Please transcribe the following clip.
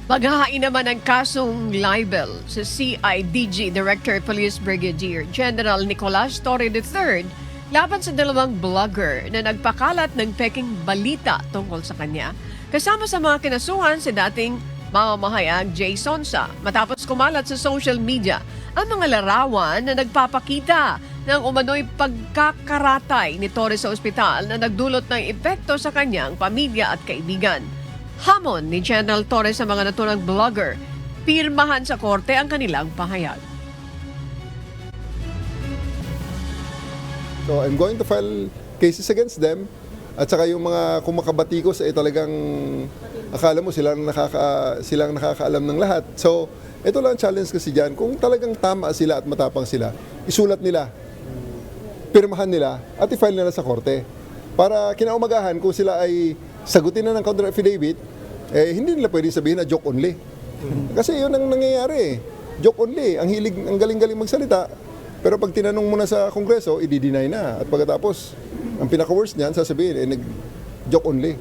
Maghahain naman ng kasong libel sa CIDG Director Police Brigadier General Nicolas Torre III laban sa dalawang vlogger na nagpakalat ng peking balita tungkol sa kanya. Kasama sa mga kinasuhan si dating mamamahayag Jay Sonsa matapos kumalat sa social media ang mga larawan na nagpapakita ng umano'y pagkakaratay ni Torre sa ospital na nagdulot ng epekto sa kanyang pamilya at kaibigan. Hamon ni General Torre sa mga naturang vlogger, pirmahan sa korte ang kanilang pahayag. So I'm going to file cases against them at saka yung mga kumakabatikos ay talagang akala mo silang nakakaalam ng lahat. So ito lang ang challenge kasi dyan, kung talagang tama sila at matapang sila, isulat nila, pirmahan nila at i-file nila sa korte. Para kinaumagahan kung sila ay sagutin na ng counter affidavit, hindi nila pwede sabihin na joke only. Kasi yun ang nangyayari. Joke only. Ang galing-galing magsalita. Pero pag tinanong mo na sa Kongreso, i-deny na. At pagkatapos, ang pinaka-worst niyan, sasabihin, nag-joke only.